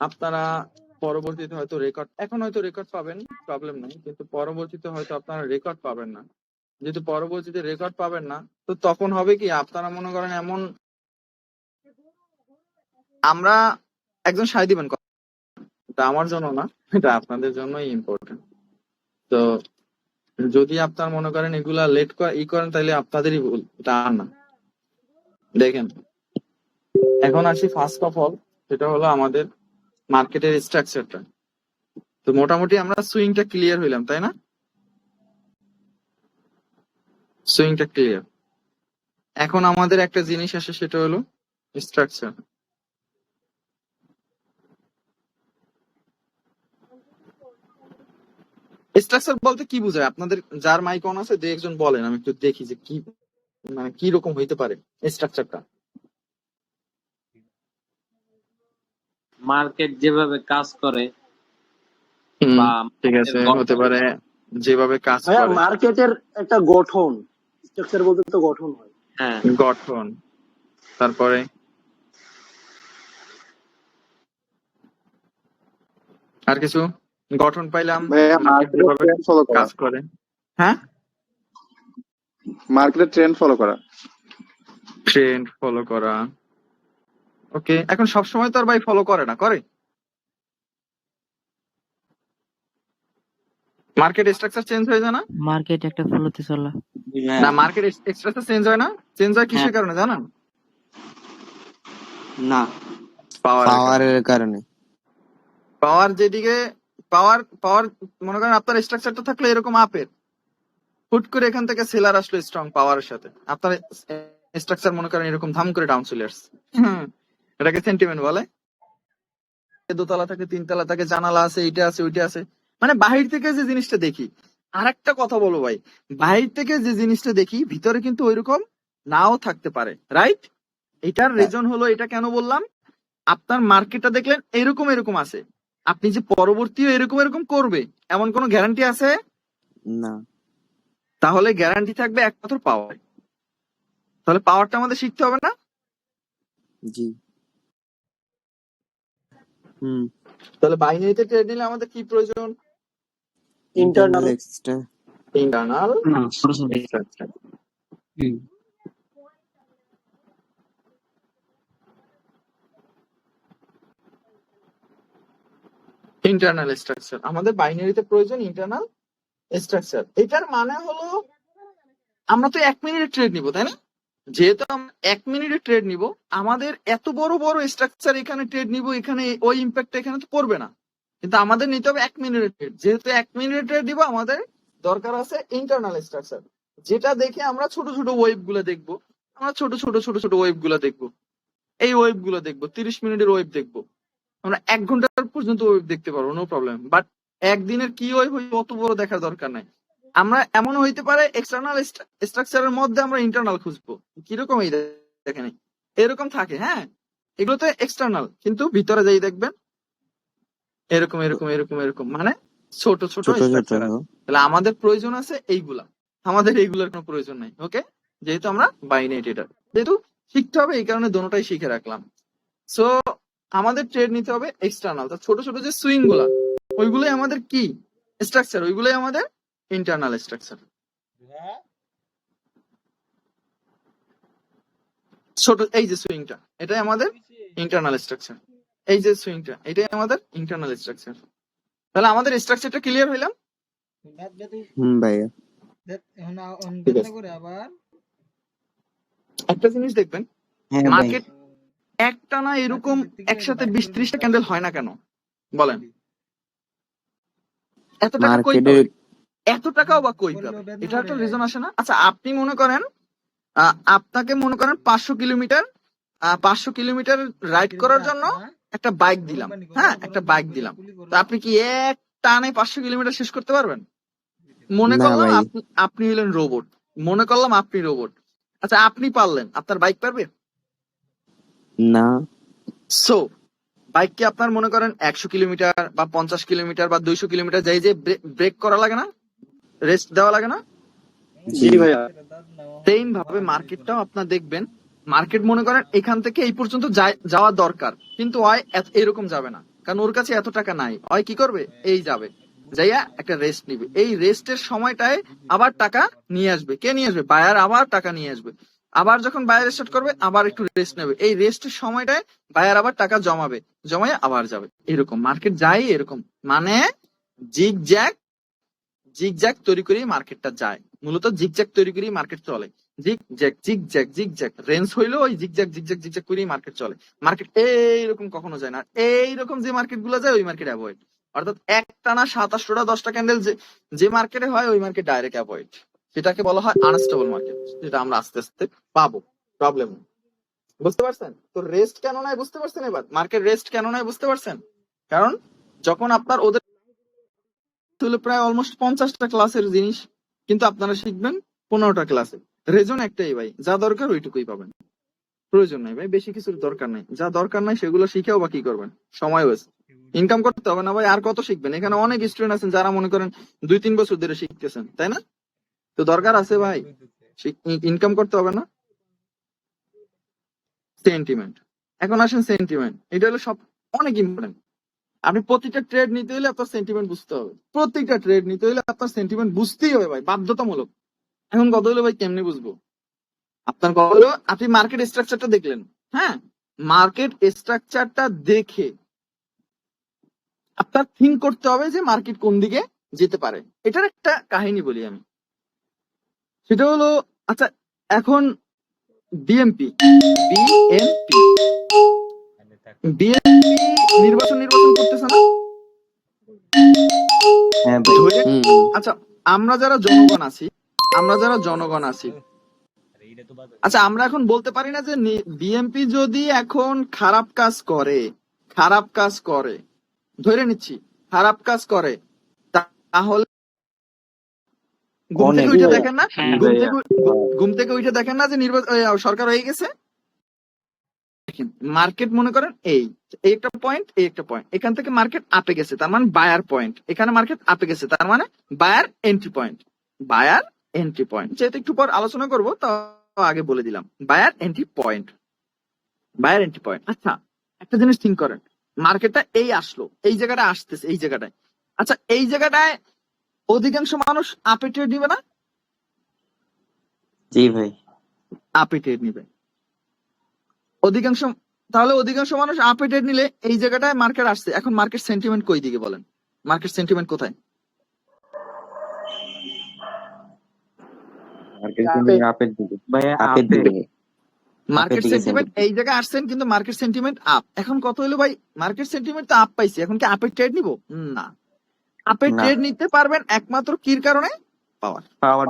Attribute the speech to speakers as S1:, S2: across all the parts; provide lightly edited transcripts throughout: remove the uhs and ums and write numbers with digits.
S1: আপনারা পরবর্তীতে হয়তো রেকর্ড, এখন হয়তো রেকর্ড পাবেন, প্রবলেম নেই, কিন্তু পরবর্তীতে হয়তো আপনারা রেকর্ড পাবেন না। যেহেতু পরবর্তীতে রেকর্ড পাবেন না, তো তখন হবে কি, আপনারা মনে করেন এমন, আমরা একজন সায় দিবেন, এটা আমার জন্য না, এটা আপনাদের জন্যই ইম্পর্টেন্ট। তো যদি আপনার মনে করেন এগুলা লেট করেন, তাহলে আপনাদেরই ভুল, এটা আর না। দেখেন, এখন আসি ফার্স্ট অফ অল, সেটা হলো আমাদের মার্কেটের স্ট্রাকচারটা। তো মোটামুটি আমরা সুইংটা ক্লিয়ার হইলাম, তাই না? সুইংটা ক্লিয়ার। এখন আমাদের একটা জিনিস আসে, সেটা হলো স্ট্রাকচার। স্ট্রাকচার বলতে কি বোঝায়? আপনাদের যার মাইক অন আছে, একজন বলেন, আমি একটু দেখি যে কি, মানে কি রকম হইতে পারে স্ট্রাকচারটা।
S2: মার্কেট যেভাবে কাজ করে,
S1: বা ঠিক আছে, হতে পারে যেভাবে কাজ করে।
S3: মার্কেটের একটা গঠন, স্ট্রাকচার বলতে তো গঠন হয়।
S2: হ্যাঁ,
S1: গঠন। তারপরে আর কিছু গঠন পাইলাম, কাজ করে। হ্যাঁ,
S4: মার্কেটের ট্রেন্ড ফলো করা।
S1: ট্রেন্ড ফলো করা। ওকে, এখন সবসময় তো আর ভাই ফলো করে না, করে? মার্কেট স্ট্রাকচার চেঞ্জ হয়ে যায় না?
S5: মার্কেট একটা ফ্লোতে চলা।
S1: না, মার্কেট স্ট্রাকচার চেঞ্জ হয় না? চেঞ্জ হয় কিসের কারণে জানেন?
S6: না, পাওয়ারের কারণে।
S1: পাওয়ার যেদিকে, পাওয়ার মনে করেন আপনার স্ট্রাকচারটা থাকলে এরকম আপের, হুট করে এখান থেকে সেলার আসলো স্ট্রং পাওয়ারের সাথে, আপনার স্ট্রাকচার মনে করেন এরকম ধাম করে ডাউন চলে আসছে। এটাকে সেন্টিমেন্ট বলে। দোতলা থাকে, তিনতলা থাকে, জানালা আছে, এইটা আছে, ওইটা আছে, মানে বাহির থেকে যে জিনিসটা দেখি। আর একটা কথা বলো ভাই, বাহির থেকে যে জিনিসটা দেখি, ভিতরে কিন্তু ওইরকম নাও থাকতে পারে, রাইট? এটার রিজন হলো, এটা কেন বললাম, আপনার মার্কেটটা দেখলেন এরকম এরকম আছে, আপনি যে পরবর্তীও এরকম এরকম করবে এমন কোনো গ্যারান্টি আছে
S6: না।
S1: তাহলে গ্যারান্টি থাকবে একমাত্র পাওয়ার। তাহলে পাওয়ারটা আমাদের শিখতে হবে না?
S6: জি।
S1: তাহলে বাইনারিতে ট্রেড নিলে আমাদের কি প্রয়োজন?
S3: Internal
S1: internal internal structure. আমাদের বাইনারিতে প্রয়োজন ইন্টারনাল স্ট্রাকচার। এটার মানে হলো, আমরা তো 1 মিনিটে ট্রেড নিব, তাই না? যেহেতু আমরা 1 মিনিটে ট্রেড নিব, আমাদের এত বড় বড় স্ট্রাকচার এখানে ট্রেড নিব, এখানে ওই ইম্প্যাক্ট এখানে তো পড়বে না, কিন্তু আমাদের নিতে হবে 1 মিনিটে ট্রেড। যেহেতু 1 মিনিটে ট্রেড দিব, আমাদের দরকার আছে ইন্টারনাল স্ট্রাকচার, যেটা দেখে আমরা ছোট ছোট ওয়েভ গুলো দেখবো। আমরা ছোট ছোট ছোট ছোট ওয়েভ গুলো দেখবো, এই ওয়েভ গুলো দেখবো, 30 মিনিটের ওয়েভ দেখবো, আমরা 1 ঘন্টার পর্যন্ত ওয়েভ দেখতে পারবো, নো প্রবলেম। বাট একদিনের কি ওয়েভ হইবে অত বড় দেখার দরকার নাই। আমরা এমন হইতে পারে এক্সটার্নাল স্ট্রাকচারের মধ্যে আমরা ইন্টারনাল খুঁজবো, কিরকম এই দেখেন এরকম থাকে। হ্যাঁ, এগুলো তো এক্সটার্নাল, কিন্তু ভিতরে যাই দেখবেন এরকম এরকম এরকম এরকম, মানে ছোট ছোট স্ট্রাকচার আছে। তাহলে আমাদের প্রয়োজন আছে এইগুলা, আমাদের এইগুলোর কোনো প্রয়োজন নাই। ওকে, যেহেতু আমরা বাইনারি ট্রেডার, যেহেতু শিখতে হবে, এই কারণে দোনোটাই শিখে রাখলাম। সো আমাদের ট্রেড নিতে হবে এক্সটার্নাল। ছোট ছোট যে সুইং গুলা, ওইগুলোই আমাদের কি স্ট্রাকচার, ওইগুলোই আমাদের ইন্টারনাল স্ট্রাকচার। ছোট এই যে সুইংটা, এটাই আমাদের ইন্টারনাল স্ট্রাকচার। এই যে সুইংটা, এটাই আমাদের ইন্টারনাল স্ট্রাকচার। তাহলে আমাদের স্ট্রাকচারটা ক্লিয়ার হইলাম?
S6: ভাইয়া।
S1: একটা জিনিস দেখবেন, মার্কেট একটানা এরকম একসাথে 20-30টা ক্যান্ডেল হয় না কেন বলেন? এত টাকা কই পাবে? এত টাকাও বা কই পাবে? এটা একটা রিজন আসে না? আচ্ছা, আপনি মনে করেন, আপনাকে মনে করেন 500 কিলোমিটার রাইড করার জন্য একটা বাইক দিলাম। হ্যাঁ, একটা বাইক দিলাম, তো আপনি কি এক টানে 500 কিলোমিটার শেষ করতে পারবেন? মনে করলাম আপনি হলেন রোবট, মনে করলাম আপনি রোবট। আচ্ছা, আপনি পারলেন, আপনার বাইক পারবে
S6: না?
S1: সো বাইক কি আপনার মনে করেন 100 কিলোমিটার বা 50 কিলোমিটার বা 200 কিলোমিটার যাই যে ব্রেক করা লাগে না, রেস্ট দেওয়া লাগে না?
S3: জি ভাইয়া।
S1: সেম ভাবে মার্কেটটাও আপনার দেখবেন, মার্কেট মনে করেন এখান থেকে এই পর্যন্ত যাওয়া দরকার, কিন্তু এরকম যাবে না। কারণ ওর কাছে এত টাকা নাই। হয় কি করবে, এই যাবে, যাইয়া একটা রেস্ট নিবে, এই রেস্টের সময়টায় আবার টাকা নিয়ে আসবে। কে নিয়ে আসবে? বায়ার আবার টাকা নিয়ে আসবে। আবার যখন বায়ার স্টার্ট করবে আবার একটু রেস্ট নেবে, এই রেস্টের সময়টায় বায়ার আবার টাকা জমাবে, জমায় আবার যাবে। এরকম মার্কেট যায় এরকম, মানে জিগজ্যাগ জিগজ্যাগ তৈরি করেই মার্কেটটা যায়। মূলত জিগজ্যাগ তৈরি করেই মার্কেট চলে। জিগজ্যাগ রেঞ্জ হইলো ওই জিগজ্যাগ করেই মার্কেট চলে। মার্কেট এইরকম কখনো যায় না। এইরকম যে মার্কেট গুলো যায় ওই মার্কেট অ্যাভয়েড। অর্থাৎ একটানা 27টা 10টা ক্যান্ডেল যে মার্কেটে হয় ওই মার্কেট ডাইরেক্ট অ্যাভয়েড। সেটাকে বলা হয় আনস্টেবল মার্কেট, যেটা আমরা আস্তে আস্তে পাবো। প্রবলেম, বুঝতে পারছেন? তো রেস্ট কেন নয় বুঝতে পারছেন? এবার মার্কেট রেস্ট কেন নয় বুঝতে পারছেন? কারণ যখন আপনার ওদের হলো প্রায় অলমোস্ট 50টা ক্লাসের জিনিস, কিন্তু আপনারা শিখবেন 15টা ক্লাসে। রিজন একটাই ভাই, যা দরকার ওইটুকুই পাবেন। প্রয়োজন নাই ভাই, বেশি কিছুর দরকার নাই। যা দরকার নাই সেগুলো শিখেও বা কি করবেন? সময় ওয়েস্ট। ইনকাম করতে হবে না ভাই, আর কত শিখবেন? এখানে অনেক স্টুডেন্ট আছেন যারা মনে করেন 2-3 বছর ধরে শিখতেছেন, তাই না? তো দরকার আছে ভাই, ইনকাম করতে হবে না। সেন্টিমেন্ট, এখন আসেন সেন্টিমেন্ট, এটা হলো সব অনেক ইম্পর্টেন্ট। আপনি প্রতিটা ট্রেড নিতে হলে আপনার সেন্টিমেন্ট বুঝতে হবে। প্রত্যেকটা ট্রেড নিতে হলে আপনার সেন্টিমেন্ট বুঝতেই হবে ভাই, বাধ্যতামূলক। এখন কথা হলো ভাই কেমনে বুঝবো? আপনার কথা হলো আপনি মার্কেট স্ট্রাকচারটা দেখলেন, হ্যাঁ, মার্কেট স্ট্রাকচারটা দেখে আপনার থিঙ্ক করতে হবে যে মার্কেট কোন দিকে যেতে পারে। এটার একটা কাহিনী বলি আমি, সেটা হলো, আচ্ছা এখন বিএমপি বিএমপি নির্বাচন করতেছে না?
S6: হ্যাঁ ভাই।
S1: ধরে,
S6: হুম
S1: আচ্ছা আমরা যারা জনগণ আছি, আচ্ছা আমরা এখন বলতে পারি না যে বিএমপি যদি এখন খারাপ কাজ করে, ধরে নিচ্ছি খারাপ কাজ করে, তাহলে ঘুম থেকে
S6: অনেক
S1: উঠে
S6: ভাই।
S1: দেখেন না,
S2: হ্যাঁ
S1: ঘুম
S2: ভাইয়া।
S1: থেকে ঘুম থেকে উঠে দেখেন না যে সরকার হয়ে গেছে। মার্কেট মনে করেন এই একটা পয়েন্ট, এখান থেকে মার্কেট আপে গেছে, তার মানে বায়ার পয়েন্ট। এখানে মার্কেট আপে গেছে, তার মানে বায়ার এন্ট্রি পয়েন্ট। যেহেতু একটু পর আলোচনা করবো, তো আগে বলে দিলাম বায়ার এন্ট্রি পয়েন্ট। আচ্ছা একটা জিনিস থিঙ্ক করেন, মার্কেটটা এই আসলো, এই জায়গাটা আসতেছে, এই জায়গাটায়, আচ্ছা এই জায়গাটায় অধিকাংশ মানুষ আপে ট্রেড নিবে না?
S6: জি ভাই।
S1: আপে ট্রেড নিবে অধিকাংশ। তাহলে অধিকাংশ মানুষ আপে ট্রেড নিলে এই জায়গাটায় মার্কেট আসছে, এখন মার্কেট সেন্টিমেন্ট কই দিকে বলেন? মার্কেট সেন্টিমেন্ট কোথায়?
S6: মার্কেট
S3: আপে।
S6: আপের দিকে।
S2: ভাইয়া
S6: আপের
S2: আপে।
S6: দিকে।
S1: মার্কেট
S6: দিকে
S1: সেন্টিমেন্ট
S6: sentiment।
S1: এই জায়গায় আসছেন, কিন্তু মার্কেট সেন্টিমেন্ট আপ। এখন কত হলো ভাই, মার্কেট সেন্টিমেন্ট তো আপ পাইছি, এখন কি আপের ট্রেড নিব? না, আপের
S6: না,
S1: ট্রেড নিতে পারবেন একমাত্র কির কারণে? পাওয়ার।
S6: পাওয়ার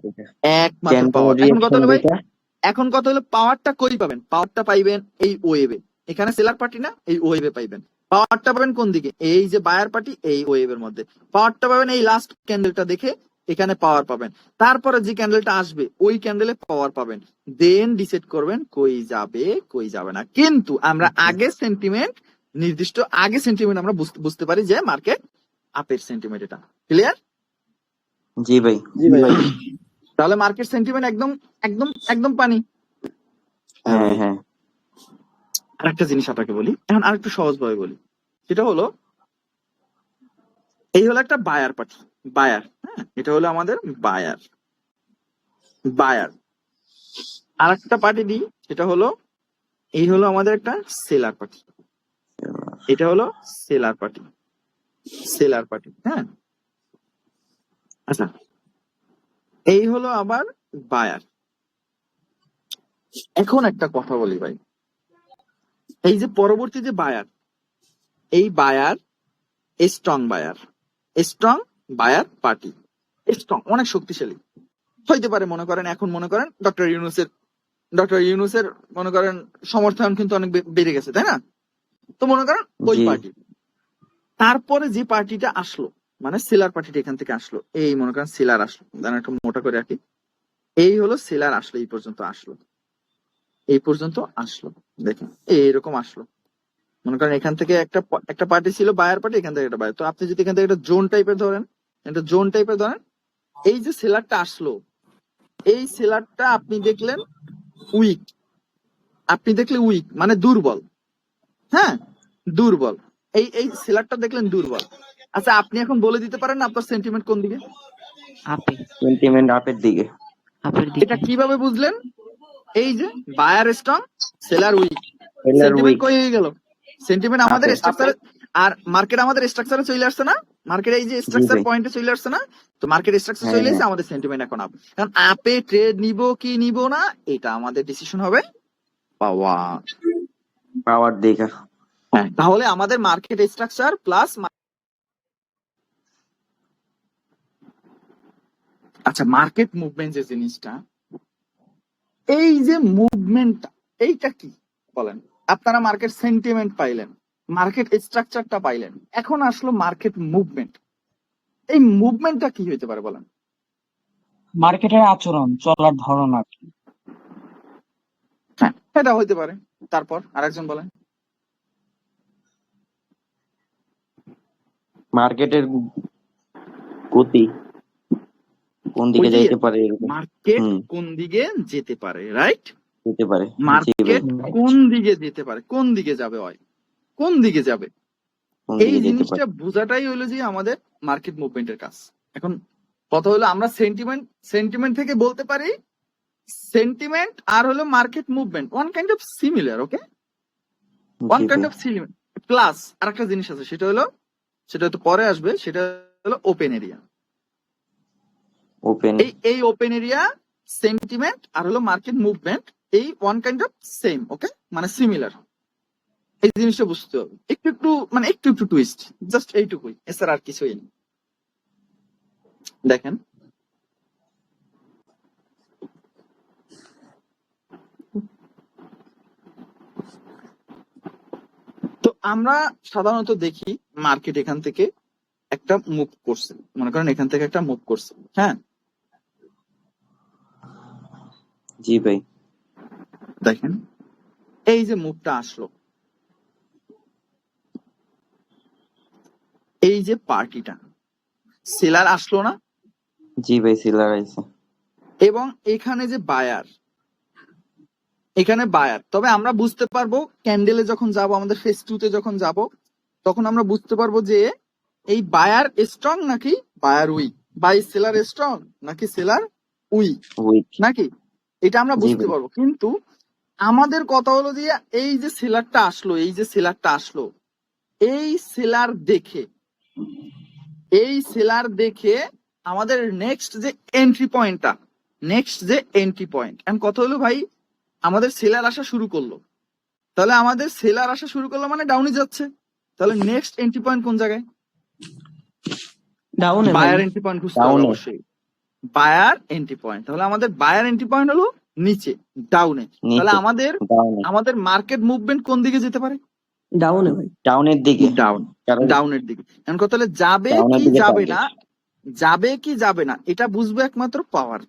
S6: দিকে।
S1: একমাত্র
S6: ক্যান্ডেল
S1: পাওয়ার। এখন কত
S6: রিঅ্যাকশন
S1: হলো ভাই,
S6: দিকে।
S1: এখন কত হলো, পাওয়ারটা কই পাবেন? পাওয়ারটা পাইবেন এই ওয়েভে, এখানে সেলার পার্টি না, এই ওয়েভে পাইবেন। পাওয়ারটা পাবেন কোন দিকে? এই যে বায়ার পার্টি, এই ওয়েভের মধ্যে। পাওয়ারটা পাবেন এই লাস্ট ক্যান্ডেলটা দেখে, এখানে পাওয়ার পাবেন। তারপরে যে ক্যান্ডেলটা আসবে ওই ক্যান্ডেলে পাওয়ার পাবেন। দেন ডিসাইড করবেন কই যাবে না। কিন্তু আমরা আগে সেন্টিমেন্ট আমরা বুঝতে পারি যে মার্কেট আপের সেন্টিমেন্ট, এটা ক্লিয়ার?
S6: জি ভাই।
S3: জি ভাই।
S1: তাহলে মার্কেট সেন্টিমেন্ট একদম একদম একদম পানি।
S6: হ্যাঁ হ্যাঁ।
S1: আরেকটা জিনিস আপনাকে বলি, এখন আরেকটু সহজ ভাবে বলি, সেটা হলো এই হলো একটা বায়ার পার্টি, হ্যাঁ, এটা হলো আমাদের বায়ার। আর একটা পার্টি দিই, সেটা হলো এই হলো আমাদের একটা সেলার পার্টি, এটা হলো সেলার পার্টি, হ্যাঁ। আচ্ছা এই হলো আবার বায়ার। এখন একটা কথা বলি ভাই, এই যে পরবর্তী যে বায়ার, এই buyer strong buyer party, strong, অনেক শক্তিশালী হইতে পারে। মনে করেন এখন মনে করেন ডক্টর ইউনূসের মনে করেন সমর্থন কিন্তু অনেক বেড়ে গেছে, তাই না? তো মনে করেন ওই
S6: জি।
S1: পার্টি, তারপরে যে পার্টিটা আসলো, মানে সেলার পার্টিটা এখান থেকে আসলো, এই মনে করেন সেলার আসলো, দাঁড়ান একটু মোটা করে রাখি, এই হলো সেলার আসলো, এই পর্যন্ত আসলো, দেখেন এইরকম আসলো। মনে করেন এখান থেকে একটা পার্টি ছিল বায়ার পার্টি, এখান থেকে একটা বায়ার। তো আপনি যদি এখান থেকে একটা জোন টাইপের ধরেন, এই যে সেলারটা আসলো, এই সেলারটা আপনি দেখলেন উইক, মানে দুর্বল, হ্যাঁ দুর্বল। এই সেলারটা দেখলেন দুর্বল। আচ্ছা আপনি এখন বলে দিতে পারেন না আপনার সেন্টিমেন্ট কোন দিকে?
S5: আপে
S6: সেন্টিমেন্ট আপের দিকে।
S5: আপের
S1: এটা
S5: দিকে।
S1: কিভাবে বুঝলেন? এই যে buyer strong seller weak,
S6: seller
S1: sentiment
S6: weak
S1: কই হয়ে গেল? সেন্টিমেন্ট আমাদের
S6: আপে।
S1: স্ট্রাকচারে আর মার্কেট আমাদের স্ট্রাকচারে চলে আসছে না? মার্কেট এই যে
S6: জি
S1: স্ট্রাকচার
S6: ভাই।
S1: পয়েন্টে চলে আসছে না? তো মার্কেট স্ট্রাকচার
S6: হ্যাঁ
S1: চলে
S6: হ্যাঁ
S1: এসে আমাদের সেন্টিমেন্ট এখন আপ। কারণ আপে ট্রেড নিব কি নিব না এটা আমাদের ডিসিশন হবে পাওয়ার।
S6: পাওয়ার দেখা।
S1: হ্যাঁ, তাহলে আমাদের মার্কেট স্ট্রাকচার প্লাস আচ্ছা মার্কেট মুভমেন্ট যে জিনিসটা, এই যে মুভমেন্টটা এইটা কি বলেন? আপনারা মার্কেট সেন্টিমেন্ট পাইলেন, মার্কেট স্ট্রাকচারটা পাইলেন, এখন আসলো মার্কেট মুভমেন্ট। এই মুভমেন্টটা কি হইতে পারে বলেন?
S4: মার্কেটের আচরণ, চলার ধরন আর কি।
S1: হ্যাঁ এটা হইতে পারে। তারপর আরেকজন বলেন।
S6: মার্কেটের গতি কোন দিকে
S1: ওই যে
S6: যাইতে পারে এরকম।
S1: মার্কেট
S6: হুম
S1: কোন দিকে যেতে পারে, রাইট?
S6: যেতে পারে। জি ভাই।
S1: মার্কেট কোন দিকে যেতে পারে, কোন দিকে যাবে হয়, কোন দিকে যাবে,
S6: কোন
S1: এই
S6: দিকে যেতে
S1: জিনিসটা
S6: পারে।
S1: বোঝাটাই হলো যে আমাদের মার্কেট মুভমেন্টের কাজ। এখন কথা হলো আমরা সেন্টিমেন্ট থেকে বলতে পারি সেন্টিমেন্ট আর হলো market movement one kind of similar, okay? One
S6: জি
S1: কাইন্ড
S6: ভাই।
S1: Of similar. প্লাস আরেকটা জিনিস আছে, সেটা হয়তো পরে আসবে, সেটা হলো ওপেন এরিয়া।
S6: ওপেন।
S1: এই ওপেন এরিয়া সেন্টিমেন্ট আর হলো মার্কেট মুভমেন্ট এই one kind of same, okay, মানে সিমিলার। এই জিনিসটা বুঝতে হবে। একটু টুইস্ট, জাস্ট এইটুকুই, এছাড়া আর কিছুই নেই। দেখেন তো আমরা সাধারণত দেখি মার্কেট এখান থেকে একটা মুভ করছে, মনে করেন এখান থেকে একটা মুভ করছে, হ্যাঁ?
S6: জি ভাই।
S1: দেখেন এই যে মুভটা আসলো, এই যে পার্টিটা সেলার আসলো না?
S6: জি ভাই সেলার আইছে।
S1: এবং এখানে যে বায়ার, এখানে বায়ার। তবে আমরা বুঝতে পারবো ক্যান্ডেলে যখন যাব, আমাদের ফেস টুতে যখন যাব, তখন আমরা বুঝতে পারবো যে এই বায়ার স্ট্রং নাকি buyer weak, by seller strong নাকি সেলার উইক,
S6: উইক।
S1: নাকি এটা আমরা
S6: জি
S1: বুঝতে
S6: ভাই।
S1: পারবো। কিন্তু আমাদের কথা হলো যে এই যে সেলারটা আসলো, এই যে সেলারটা আসলো, এই সেলার দেখে, এই সেলার দেখে আমাদের নেক্সট যে এন্ট্রি পয়েন্টটা, নেক্সট যে এন্ট্রি পয়েন্ট, এখন কথা হলো ভাই আমাদের সেলার আসা শুরু করলো, তাহলে আমাদের সেলার আসা শুরু করলো মানে ডাউনে যাচ্ছে, তাহলে নেক্সট এন্ট্রি পয়েন্ট কোন জায়গায়?
S4: ডাউনে ভাই।
S1: বায়ার এন্ট্রি পয়েন্ট খুঁজতে হবে
S6: ডাউনে।
S1: অবশ্যই, বায়ার এন্ট্রি পয়েন্ট। তাহলে আমাদের বায়ার এন্ট্রি পয়েন্ট হলো নিচে, ডাউনে। তাহলে
S6: নিচে।
S1: আমাদের
S6: ডাউনে।
S1: মার্কেট মুভমেন্ট কোন দিকে যেতে পারে?
S4: ডাউনে ভাই।
S6: ডাউনের দিকে।
S1: ডাউন,
S6: কারণ
S1: ডাউনের দিকে। এখন কথা হলো যাবে
S6: ডাউনের
S1: কি
S6: দিকে
S1: যাবে
S6: টার্গেট।
S1: না, যাবে কি যাবে না এটা বুঝবো একমাত্র পাওয়ার।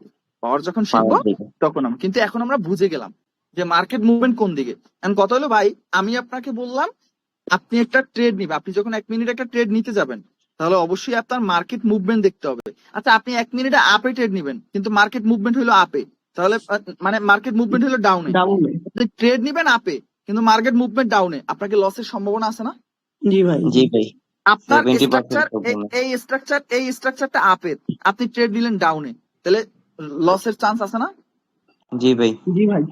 S1: পাওয়ার যখন শিখবো
S6: পাওয়ার দিকে।
S1: তখন আমরা, কিন্তু এখন আমরা বুঝে গেলাম যে মার্কেট মুভমেন্ট কোন দিকে। এখন কথা হলো ভাই আমি আপনাকে বললাম আপনি একটা ট্রেড নিবেন, আপনি যখন 1 মিনিট একটা ট্রেড নিতে যাবেন তাহলে অবশ্যই আপনার মার্কেট মুভমেন্ট দেখতে হবে। আচ্ছা আপনি 1 মিনিটে আপে ট্রেড নিবেন কিন্তু মার্কেট মুভমেন্ট হলো আপে, তাহলে মানে মার্কেট মুভমেন্ট হলো ডাউনে।
S4: ডাউনে।
S1: আপনি ট্রেড নিবেন আপে কিন্তু মার্কেট মুভমেন্ট ডাউনে, আপনাকে লসের সম্ভাবনা আছে না?
S4: জি ভাই।
S6: জি ভাই।
S1: আপনার
S6: 70%
S1: স্ট্রাকচার,
S6: সম্ভাবনা।
S1: এই স্ট্রাকচারটা আপের, আপনি ট্রেড নিলেন ডাউনে, তাহলে লসের চান্স আছে না?
S6: জি ভাই।
S4: জি ভাই।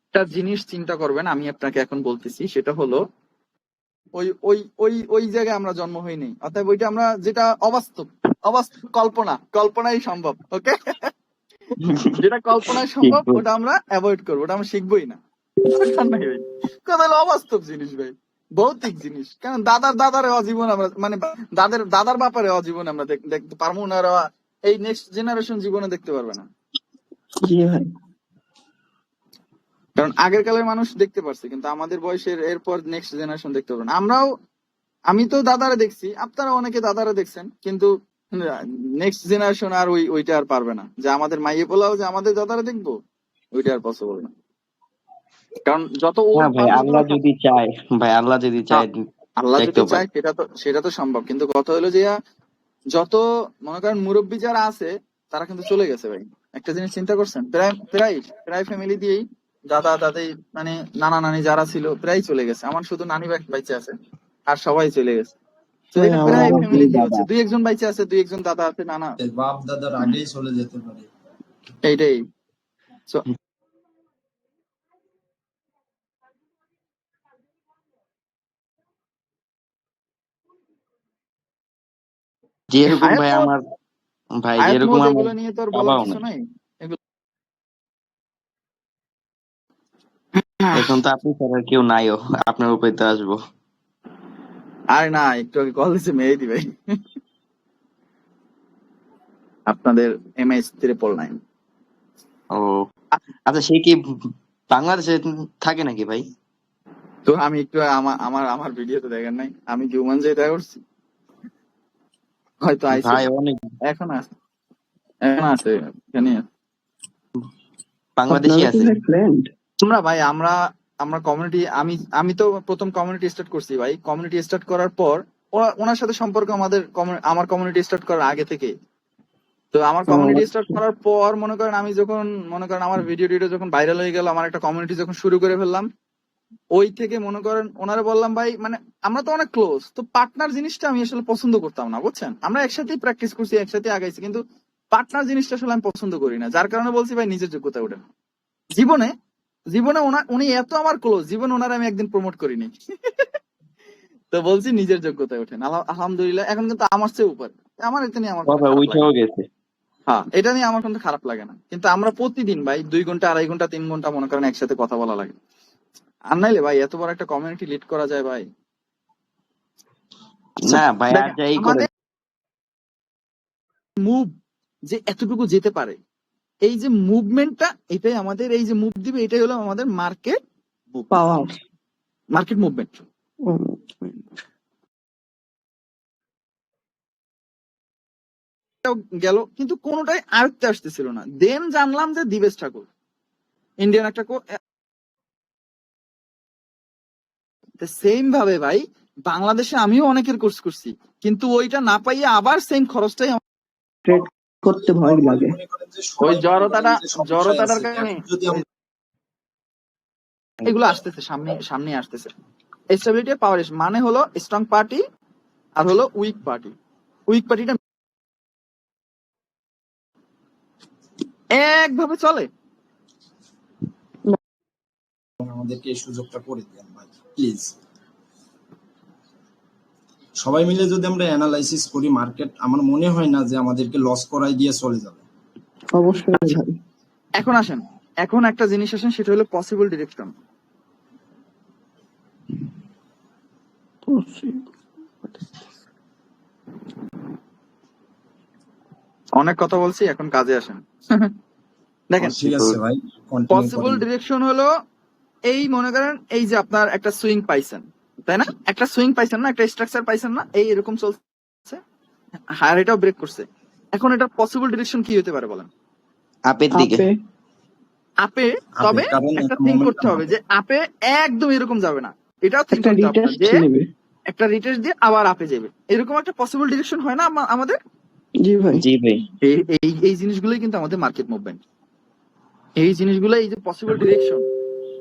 S1: একটা জিনিস চিন্তা করবেন, আমি আপনাকে এখন বলতেছি, সেটা হলো ওই ওই ওই ওই জায়গায় আমরা জন্ম হইনি, অর্থাৎ ওইটা আমরা যেটা অবাস্তব, কল্পনাই সম্ভব, ওকে? যেটা কল্পনায় সম্ভব
S6: ঠিক
S1: ওটা আমরা অ্যাভয়েড করবো, ওটা আমরা শিখবোই না। কথা হলো অবাস্তব জিনিস ভাই, ভৌতিক জিনিস। কারণ দাদার অজীবন আমরা, মানে দাদার বাপারে অজীবন আমরা দেখতে পারবো না, ওরা এই নেক্সট জেনারেশন জীবনে দেখতে পারবে না।
S4: জি ভাই।
S1: কারণ আগের কালের মানুষ দেখতে পারছে, কিন্তু আমাদের বয়সের এরপর নেক্সট জেনারেশন দেখতে পারবে না। আমি তো দাদারে দেখছি, আপনারা অনেকে দাদারে দেখছেন, কিন্তু নেক্সট জেনারেশন আর ওইটা আর পারবে না, যে আমাদের মাইয়ে পোলাও যে আমাদের দাদারে দেখবো, ওইটা আর পসিবল না। কারণ যত
S6: না
S1: ওল্ড
S6: ভাই আল্লাহ যদি চায়, ভাই আল্লাহ যদি চায়
S1: আল্লাহ যদি
S6: দেখতেও
S1: চায়
S6: পারে।
S1: সেটা তো সম্ভব। কিন্তু কথা হলো যে যত মনে করেন মুরব্বী যারা আছে তারা কিন্তু চলে গেছে ভাই। একটা জিনিস চিন্তা করছেন, প্রায় ফ্যামিলি দিয়েই দাদা দাদি মানে নানা নানি যারা ছিল প্রায় চলে গেছে। আমার শুধু নানি বাইচে আছে, আর সবাই চলে গেছে। তো
S4: ভাই,
S1: এটা
S4: আমার
S1: প্রায়
S4: একজন
S1: ফ্যামিলিতে
S4: দাদা।
S1: হচ্ছে, দুই একজন বাইচে আছে, দুই একজন দাদা আছে, নানা,
S7: বাপ দাদার আগেই চলে যেতে পারে।
S1: এইটাই। So,
S6: যেরকম
S1: হায়াত
S6: ভাই
S1: মোজ,
S6: আমার ভাই
S1: হায়াত
S6: যেরকম
S1: মোজ
S6: আমার
S1: এগুলো নিয়ে তো আর বলার
S6: বাবাও
S1: কিছু
S6: নাই।
S1: নাই এগুলো।
S6: এখন তো আপনি ছাড়া কেউ নাইও, আপনার উপরে তো আসবো।
S1: আরে না, একটু আগে কল দিছে মেহেদি ভাই, আপনাদের MH9।
S6: ও আচ্ছা, সে কি বাংলাদেশে থাকে নাকি ভাই?
S1: তো আমি একটু আমার আমার আমার ভিডিও তো দেখেন নাই, আমি কি ওমান যে দেখা করছি? হয়তো আইছিল,
S6: ভাই অনেক
S1: এখন আছে, এখন আছে, এখানে আছে।
S6: বাংলাদেশি আছে।
S1: তোমরা ভাই, আমরা আমরা কমিউনিটি, আমি আমি তো প্রথম কমিউনিটি স্টার্ট করছি ভাই। কমিউনিটি স্টার্ট করার পর ওনার সাথে সম্পর্ক আমাদের আমার কমিউনিটি স্টার্ট করার আগে থেকে। তো আমার কমিউনিটি স্টার্ট করার পর মনে করেন আমি যখন মনে করেন আমার ভিডিও টিডিও যখন ভাইরাল হয়ে গেল, আমার একটা কমিউনিটি যখন শুরু করে ফেললাম, ওই থেকে মনে করেন ওনারা বললাম ভাই, মানে আমরা তো অনেক ক্লোজ, তো পার্টনার জিনিসটা আমি আসলে পছন্দ করতাম না, বুঝছেন? আমরা একসাথেই প্র্যাকটিস করছি, একসাথে আগাইছি, কিন্তু পার্টনার জিনিসটা আসলে আমি পছন্দ করি না, যার কারণে বলছি ভাই নিজের যোগ্যতা ওঠে না। জীবনে জীবনে উনি এত আমার ক্লোজ, জীবনে ওনার আমি একদিন প্রমোট করিনি। তো বলছি নিজের যোগ্যতায় ওঠেন। আলহামদুলিল্লাহ এখন কিন্তু আমার চেয়ে উপর, আমার এটা নিয়ে আমার কোনো
S6: বাবা
S1: খারাপ লাগে
S6: উঠেও
S1: না।
S6: গেছে।
S1: হ্যাঁ, এটা নিয়ে আমার কিন্তু খারাপ লাগে না, কিন্তু আমরা প্রতিদিন ভাই 2 ঘন্টা 2.5 ঘন্টা 3 ঘন্টা মনে করেন একসাথে কথা বলা লাগে। আর নাইলে ভাই এত বড় একটা কমিউনিটি লিড করা যায় ভাই?
S6: না ভাই, আর
S1: দেখেন
S6: যাই করে
S1: আমাদের মুভ যে এতটুকু যেতে পারে, এই যে মুভমেন্টটা, এটাই আমাদের, এই যে মুভ দিবে, এটাই হলো আমাদের মার্কেট
S4: পাওয়ার।
S1: Market movement. গেল, কিন্তু কোনোটাই আয়ত্তে আসতেছিল না। দেন জানলাম যে দিবেশ ঠাকুর ইন্ডিয়ান একটা সেম ভাবে ভাই বাংলাদেশে আমিও অনেকের কোর্স করছি, কিন্তু ওইটা না পাইয়ে আবার সেম খরচটাই
S4: ট্রেড করতে ভয় লাগে।
S7: মনে করেন যে
S1: ওই
S7: সবাই মনে করেন যে সমস্যায়
S1: জড়তাটার
S7: আছে।
S1: কারণে
S7: এখন যদি আমরা
S1: এগুলো আসতেছে, সামনে আসতেছে। স্টেবিলিটি পাওয়ার মানে হলো স্ট্রং পার্টি আর হলো উইক পার্টি। উইক পার্টিটা একভাবে চলে।
S7: আমাদেরকে এই সুযোগটা করে দেন ভাই প্লিজ। সবাই মিলে যদি আমরা অ্যানালাইসিস করি মার্কেট, আমার মনে হয় না যে আমাদেরকে লস করাই দিয়ে চলে যাবে।
S4: অবশ্যই ভাই।
S1: এখন আসেন, এখন একটা জিনিস আসেন, সেটা হলো পসিবল ডিরেকশন। অনেক কথা বলছি, এখন কাজে আসেন। দেখেন
S7: ঠিক আছে ভাই, কন্টিনিউ
S1: পসিবল
S7: করেন।
S1: ডিরেকশন হলো, এই মনে করেন এই যে আপনার একটা সুইং পাইছেন, তাই না? একটা সুইং পাইছেন না, একটা স্ট্রাকচার পাইছেন না, এই এরকম চলছে, হায়ার এটাও ব্রেক করছে। এখন এটা পসিবল ডিরেকশন কি হতে পারে বলেন?
S6: আপের দিকে।
S1: আপে, তবে
S7: কারণ
S1: একটা
S7: একটা
S1: থিঙ্ক করতে
S7: momentum
S1: হবে যে আপে একদম এরকম যাবে না, এটাও থিঙ্ক
S4: একটা
S1: করতে হবে আপনার, যে
S4: রিটেস্ট নেবে।
S1: একটা রিটেস্ট দিয়ে আবার আপে যাবে, এরকম একটা পসিবল ডিরেকশন হয় না আমাদের?
S4: জি ভাই।
S6: জি ভাই।
S1: এই জিনিসগুলোই কিন্তু আমাদের মার্কেট মুভমেন্ট। এই জিনিসগুলো, এই যে পসিবল ডিরেকশন,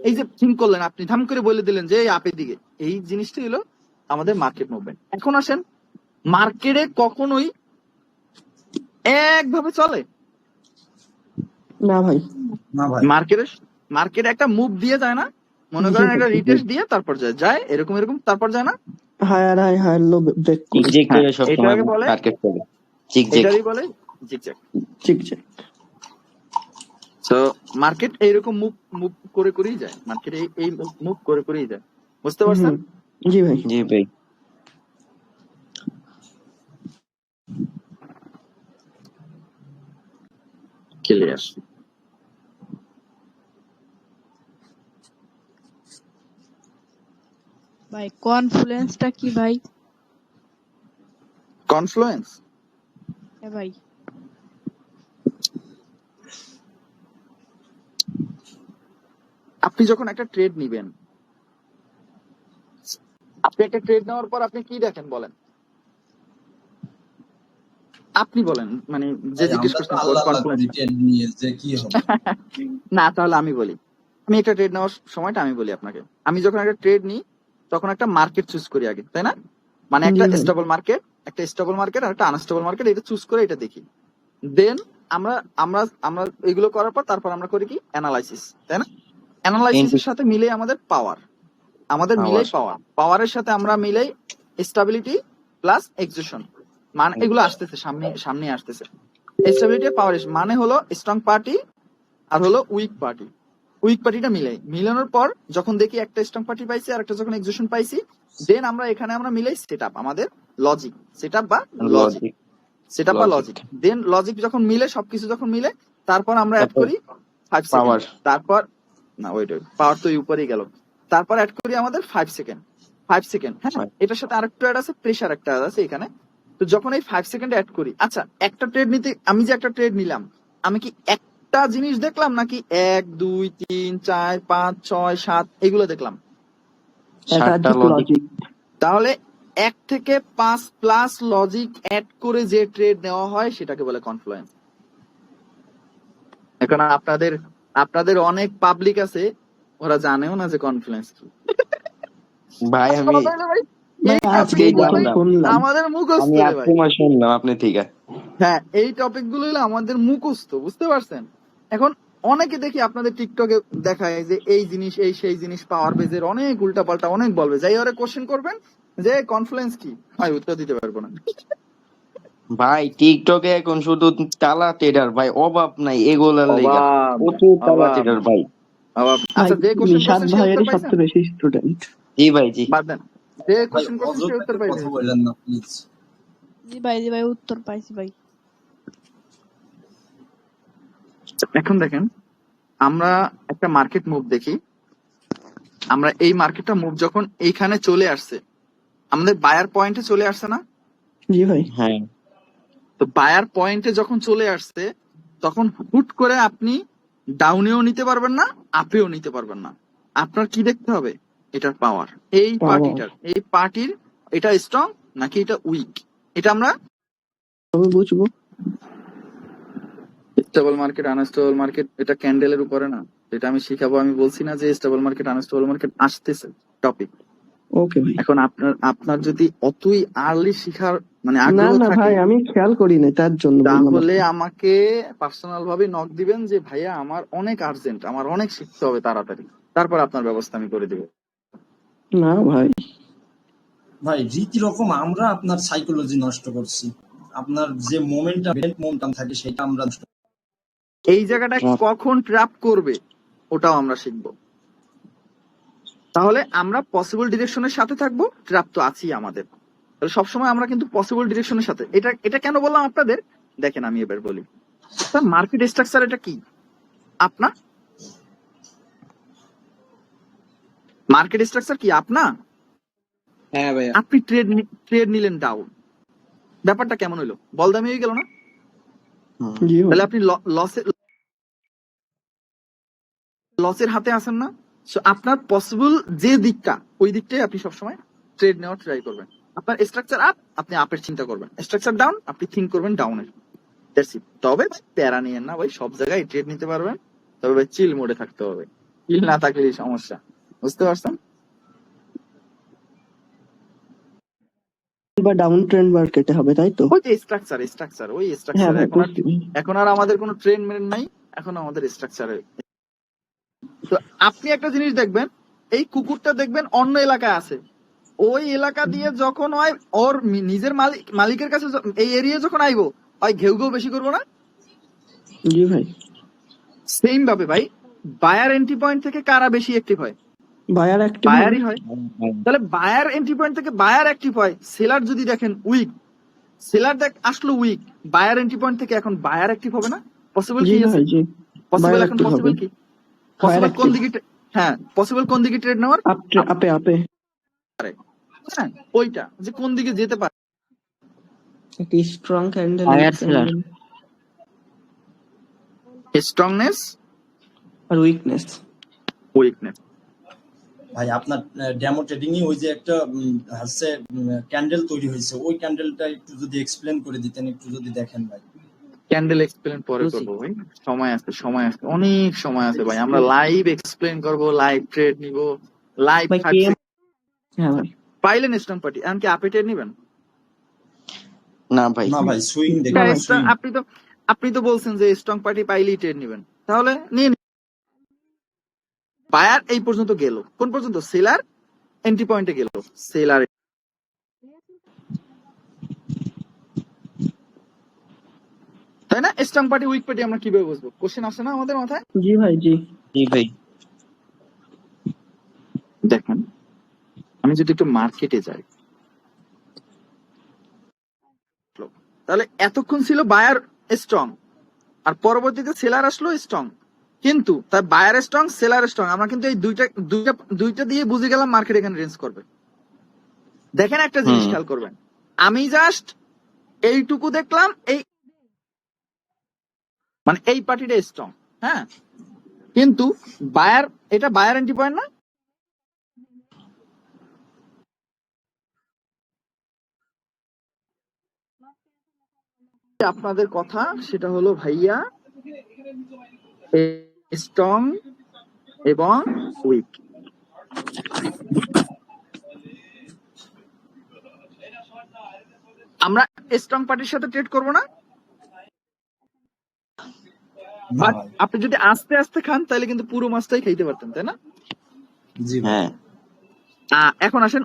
S1: এই যে থিঙ্ক করলেন আপনি, ধাম করে বলে দিলেন যে এই আপের দিকে, এই জিনিসটা হলো আমাদের মার্কেট মুভমেন্ট। এখন আসেন, মার্কেটে কখনোই একভাবে চলে
S4: না ভাই।
S7: না ভাই,
S1: মার্কেটে একটা মুভ দিয়ে যায় না, মনে করেন একটা রিটেস্ট দিয়ে তারপর যায় এরকম তারপর যায় না,
S4: higher high higher low break করে।
S6: জিগজ্যাগ করে সব সময়
S1: এটাকে বলে,
S6: মার্কেট চলে। জিগজ্যাগ।
S1: এটারই বলে জিগজ্যাগ।
S4: ঠিক আছে।
S1: তো মার্কেট এইরকম মুভ করেই যায়, মার্কেট এই মুভ করেই যায়, বুঝতে পারছেন?
S4: জি ভাই।
S6: জি ভাই।
S1: ক্লিয়ার।
S8: ভাই কনফ্লুয়েন্সটা কি ভাই?
S1: কনফ্লুয়েন্স
S8: হ্যাঁ ভাই।
S1: আপনি যখন একটা ট্রেড নিবেন, আপনি একটা ট্রেড নেওয়ার পর আপনি কি দেখেন বলেন? আপনি বলেন, মানে যে জিজ্ঞেস
S7: আমরা তো
S1: করছেন
S7: আল্লাহ আল্লাহ
S1: কনফ্লুয়েন্স।
S7: করি ট্রেড নিয়ে যে কি হবে।
S1: না, তাহলে আমি বলি, আমি একটা ট্রেড নেওয়ার সময়টা আমি বলি আপনাকে। আমি যখন একটা ট্রেড নিই, তখন একটা মার্কেট চুজ করি আগে, তাই না? মানে একটা
S4: জি ভাই।
S1: স্টেবল মার্কেট, আর একটা আনস্টেবল মার্কেট, এটা চুজ করে এটা দেখি। দেন আমরা আমরা আমরা এগুলো করার পর তারপর আমরা করি কি অ্যানালাইসিস, তাই না? অ্যানালাইসিসের সাথে মিলে আমাদের পাওয়ার, পাওয়ারের সাথে আমরা মিলাই স্টেবিলিটি প্লাস এক্সিকিউশন। মানে এগুলো আসতেছে সামনে আসতেছে। স্টেবিলিটি পাওয়ার মানে হলো স্ট্রং পার্টি আর হলো উইক পার্টিটা মিলানোর পর যখন দেখি একটা স্ট্রং পার্টি পাইছি আর একটা যখন এক্সিকিউশন পাইছি, দেন আমরা মিলাই সেটআপ, আমাদের লজিক সেটআপ বা লজিক। দেন লজিক যখন মিলে, সবকিছু যখন মিলে, তারপর আমরা অ্যাড করি 5
S6: পাওয়ার।
S1: সেকেন্ড। তারপর না ওয়েট পাওয়ার তো উপরেই গেল। তারপর অ্যাড করি আমাদের 5 সেকেন্ড। হ্যাঁ, এটার সাথে আরেকটা অ্যাড আছে, প্রেসার একটা অ্যাড আছে এখানে। তো যখন এই 5 সেকেন্ড অ্যাড করি, আচ্ছা একটা ট্রেড নিতে, আমি যে একটা ট্রেড নিলাম, আমি কি একটা জিনিস দেখলাম নাকি 1 2 3 4 5 6 7 এগুলো দেখলাম?
S6: সাতটা লজিক।
S1: তাহলে 1 থেকে 5 প্লাস লজিক অ্যাড করে যে ট্রেড নেওয়া হয় সেটাকে বলে কনফ্লুয়েন্স। এখন আপনাদের অনেক পাবলিক আছে, ওরা জানেও না যে কনফ্লুয়েন্স কি।
S6: ভাই আমি
S1: এই
S6: আজকেই
S1: topic গুলো ভাই
S6: জানলাম।
S1: আমাদের মুখস্থ
S6: আমি
S1: রে
S6: আজকে
S1: ভাই।
S6: মাস শুনলাম আপনি থেকে।
S1: হ্যাঁ, এই টপিক গুলো হলো আমাদের মুখস্থ, বুঝতে পারছেন? এখন অনেকে দেখি আপনাদের টিকটকে দেখায় যে এই জিনিস এই সেই জিনিস, পাওয়ার বেজের অনেক উল্টাপাল্টা অনেক বলবে, যাই ওরা কোশ্চেন করবেন যে কনফ্লুয়েন্স কি, ভাই উত্তর দিতে পারবো না।
S6: ভাই টিকটকে এখন শুধু টালা ট্রেডার ভাই, অভাব নাই এগুলার লেগা।
S1: অভাব
S6: প্রচুর টালা
S1: অভাব
S6: ট্রেডার ভাই।
S1: অভাব। আচ্ছা, যে কোশ্চেন
S4: নিশাদ
S1: করছেন সে
S4: ভাইয়ের
S1: উত্তর পাইছেন?
S4: সবচেয়ে বেশি স্টুডেন্ট।
S6: জি ভাই জি।
S1: বাদ দেন, যে
S7: ভাই
S1: কোশ্চেন করছেন সে উত্তর
S7: অযথা
S1: পাইছেন?
S7: কথা বললেন না প্লিজ।
S8: জি ভাই উত্তর পাইছি ভাই।
S1: এখন দেখেন, আমরা একটা মার্কেট মুভ দেখি, আমরা এই মার্কেটটা মুভ যখন এইখানে চলে আসছে, আমাদের বায়ার পয়েন্টে চলে আসছে না?
S4: জি ভাই।
S6: হ্যাঁ
S1: তো বায়ার পয়েন্টে যখন চলে আসছে, তখন হুট করে আপনি ডাউনেও নিতে পারবেন না, আপেও নিতে পারবেন না। আপনার কি দেখতে হবে? এটার পাওয়ার, এই পার্টির এটা স্ট্রং নাকি এটা উইক, এটা আমরা
S4: তবে বুঝবো।
S1: স্টেবল মার্কেট আনস্টেবল মার্কেট এটা ক্যান্ডেলের উপরে না, এটা আমি শিখাবো। আমি বলছি না যে স্টেবল মার্কেট আনস্টেবল মার্কেট আসতেছে টপিক।
S4: ওকে ভাই।
S1: এখন আপনার যদি অতই আর্লি শিখার মানে
S4: না
S1: আগ্রহ
S4: না
S1: থাকে,
S4: ভাই, আমি খেয়াল করি না, তার জন্য বললাম।
S1: তাহলে আমাকে পার্সোনাল ভাবে নক দিবেন যে ভাইয়া আমার অনেক আর্জেন্ট, আমার অনেক শিখতে হবে তাড়াতাড়ি, তারপর আপনার ব্যবস্থা আমি করে দিব।
S4: না ভাই,
S7: ভাই রীতি রকম আমরা আপনার সাইকোলজি নষ্ট করছি, আপনার যে মোমেন্টাম থাকে সেটা আমরা নষ্ট করছি।
S1: এই জায়গাটা কখন ট্র্যাপ করবে ওটাও আমরা শিখবো। তাহলে আমরা পসিবল ডিরেকশনের সাথে থাকবো, ট্র্যাপ তো আছেই আমাদের। তাহলে সবসময় আমরা কিন্তু পসিবল ডিরেকশনের সাথে। এটা কেন বললাম আপনাদের, দেখেন আমি এবার বলি। মার্কেট স্ট্রাকচার এটা কি? আপনার মার্কেট স্ট্রাকচার কি আপনার?
S2: হ্যাঁ ভাইয়া।
S1: আপনি ট্রেড নিলেন ডাউন, ব্যাপারটা কেমন হইলো? বল দামি হয়ে গেল না?
S4: জি ভাই।
S1: তাহলে আপনি লসের হাতে আছেন না? সো আপনার পসিবল যে দিকটা, ওই দিকটাই আপনি সবসময় ট্রেড নেওয়ার ট্রাই করবেন। আপনার স্ট্রাকচার আপ, আপনি আপের চিন্তা করবেন। স্ট্রাকচার ডাউন, আপনি থিঙ্ক করবেন ডাউনের। তবে প্যারা নিয়েন না ভাই, সব জায়গায় ট্রেড নিতে পারবেন, তবে ভাই চিল মোডে থাকতে হবে। চিল না থাকলেই সমস্যা, বুঝতে পারছেন?
S4: বা ডাউন ট্রেন্ড মার্কেটে হবে, তাই তো?
S1: ওই যে স্ট্রাকচার ওই
S4: হ্যাঁ
S1: স্ট্রাকচার।
S4: ভাই,
S1: এখন আর আমাদের কোনো ট্রেন্ড নাই, এখন আমাদের স্ট্রাকচারে। তো আপনি একটা জিনিস দেখবেন, এই কুকুরটা দেখবেন অন্য এলাকায় আছে, ওই এলাকা দিয়ে যখন হয় ওর নিজের মালিকের কাছে এই এরিয়া যখন আইবো, হয় ঘেউ বেশি করবো না?
S4: জি ভাই।
S1: সেম ভাবে ভাই, বায়ার এন্ট্রি পয়েন্ট থেকে কারা বেশি অ্যাক্টিভ হয়?
S4: বায়ার অ্যাক্টিভ
S1: বায়ারই হয়। তাহলে বায়ার এন্ট্রি পয়েন্ট থেকে বায়ার অ্যাক্টিভ হয়। সেলার যদি দেখেন উইক, সেলার আসলো উইক, বায়ার এন্ট্রি পয়েন্ট থেকে এখন বায়ার অ্যাক্টিভ হবে না? পসিবল কি আছে? পসিবল এখন পসিবল কি? পসিবল কোন দিকে? হ্যাঁ, পসিবল কোন দিকে ট্রেড নেওয়ার?
S4: আপে।
S1: হ্যাঁ, ওইটা যে কোন দিকে যেতে পারে।
S4: একটি strong candle,
S5: buyer seller,
S1: strongness
S4: আর উইকনেস।
S7: ভাই আপনার ডেমো ট্রেডিং ওই যে একটা হচ্ছে ক্যান্ডেল তৈরি হয়েছে, ওই ক্যান্ডেলটা একটু যদি এক্সপ্লেন করে দিতেন, একটু যদি দেখেন ভাই।
S1: ক্যান্ডেল এক্সপ্লেন পরে করবো ভাই, সময় আছে অনেক সময় আছে ভাই। আমরা লাইভ এক্সপ্লেন করবো, লাইভ ট্রেড নিব, লাইভ
S5: হ্যাঁ ভাই।
S1: পাইলেন স্ট্রং পার্টি, এমনকি আপে ট্রেড নিবেন?
S6: না ভাই।
S7: না ভাই, সুইং
S5: না
S7: দেখবেন,
S5: ভাই।
S7: সুইং।
S1: আপনি তো বলছেন যে স্ট্রং পার্টি পাইলেই ট্রেড নিবেন, তাহলে নিয়ে নিন। বায়ার এই পর্যন্ত গেল, কোন পর্যন্ত? সেলার এন্ট্রি পয়েন্টে গেল, সেলার। তাই না? স্ট্রং পার্টি উইক পার্টি আমরা কিভাবে বুঝবো? কোশ্চেন আসে না আমাদের মাথায়?
S5: জি ভাই, জি।
S6: জি ভাই।
S1: দেখেন, আমি যদি একটু মার্কেটে যাই, তাহলে এতক্ষণ ছিল বায়ার স্ট্রং, আর পরবর্তীতে সেলার আসলো স্ট্রং, কিন্তু তার বায়ার স্ট্রং সেলার স্ট্রং, আমরা কিন্তু এই দুইটা দিয়ে বুঝে গেলাম মার্কেট এখানে রেঞ্জ করবে। দেখেন একটা জিনিস খেয়াল করবেন, আমি জাস্ট এইটুকু দেখলাম, এই মানে এই পার্টিটা স্ট্রং, হ্যাঁ, কিন্তু বায়ার, এটা বায়ার এন্ট্রি পয়েন্ট না? আপনাদের কথা সেটা হলো ভাইয়া স্ট্রং এবং উইক। আমরা স্ট্রং পার্টির সাথে ট্রেড করবো না,
S7: না
S1: বাট
S7: ভাই।
S1: আপনি যদি আস্তে আস্তে খান তাহলে কিন্তু পুরো মাছটাই খাইতে পারতেন, তাই না?
S7: জি ভাই।
S6: হ্যাঁ।
S1: এখন আসেন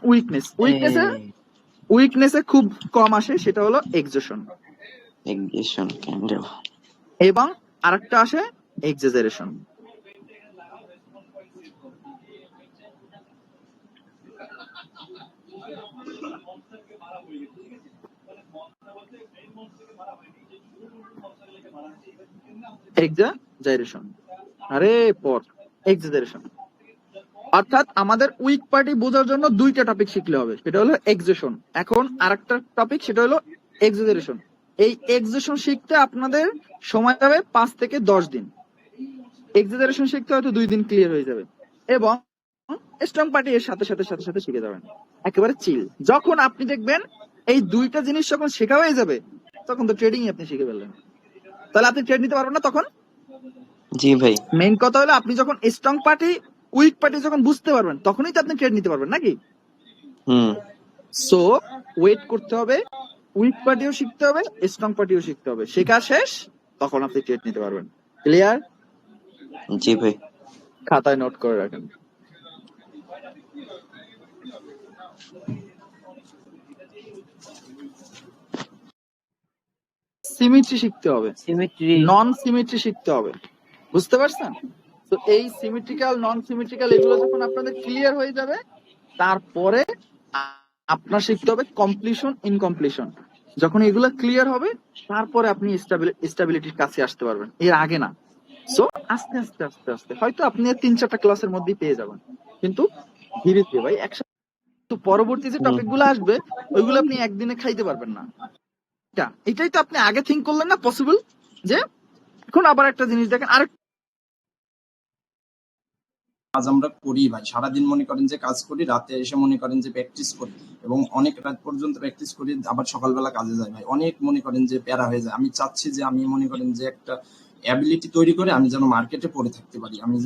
S1: উইকনেসে খুব কম আসে, সেটা হলো এক্সজেশন,
S6: এক্সেশন ক্যান্ডেল।
S1: এবং আরেকটা আসে এক্সাজারেশন। এক্সাজারেশন অর্থাৎ আমাদের উইক পার্টি বোঝার জন্য দুইটা টপিক শিখলে হবে, সেটা হলো এক্সজেশন, এখন আরেকটা টপিক সেটা হলো এক্সাজারেশন। এই এক্সজেশন শিখতে আপনাদের সময় যাবে 5 থেকে 10 দিন, এক্সাজারেশন শিখতে হয়তো 2 দিন ক্লিয়ার হয়ে যাবে, এবং স্ট্রং পার্টি এর সাথে সাথে সাথে সাথে শিখে যাবেন একেবারে চিল। যখন আপনি দেখবেন এই দুইটা জিনিস যখন শেখা হয়ে যাবে, তখন তো ট্রেডিং আপনি শিখে ফেললেন, তাহলে আপনি ট্রেড নিতে পারবেন না তখন।
S6: জি ভাই।
S1: মেইন কথা হলো আপনি যখন স্ট্রং পার্টি উইক পার্টি যখন বুঝতে পারবেন, তখনই তো আপনি ট্রেড নিতে পারবেন, নাকি? সো ওয়েট করতে হবে, উইক পার্টিও শিখতে হবে, স্ট্রং পার্টিও শিখতে হবে, শেখা শেষ তখন আপনি ট্রেড নিতে পারবেন। ক্লিয়ার?
S6: জি ভাই।
S1: খাতায় নোট করে রাখেন। সিমেট্রি শিখতে হবে,
S5: সিমেট্রি।
S1: নন সিমেট্রি শিখতে হবে, বুঝতে পারছেন? তো এই সিমেট্রিক্যাল নন সিমেট্রিক্যাল এগুলো যখন আপনাদের ক্লিয়ার হয়ে যাবে, তারপরে আপনার শিখতে হবে কমপ্লিশন ইনকমপ্লিশন। যখন এগুলো ক্লিয়ার হবে, তারপরে আপনি স্টেবিলিটির কাছে আসতে পারবেন, এর আগে না। সো আস্তে আস্তে আস্তে আস্তে হয়তো আপনি 3-4টা ক্লাসের মধ্যেই পেয়ে যাবেন, কিন্তু ধীরে ধীরে ভাই, একসাথে। তো পরবর্তী যে টপিক গুলো আসবে ওইগুলো আপনি একদিনে খাইতে পারবেন না। এটাই তো আপনি আগে থিঙ্ক করলেন না পসিবল, যে এখন আবার একটা জিনিস দেখেন, আর
S7: কাজ আমরা করি ভাই, সারাদিন মনে করেন যে কাজ করি, রাতে এসে মনে করেন যে প্র্যাকটিস করি, এবং অনেক রাত পর্যন্ত প্র্যাকটিস করি, আবার সকালবেলা কাজে যাই ভাই, অনেক মনে করেন যে প্যারা হয়ে যায়। আমি চাচ্ছি যে আমি মনে করেন যে একটা অ্যাবিলিটি তৈরি করে আমি যেন মার্কেটে পড়ে থাকতে পারি, আমি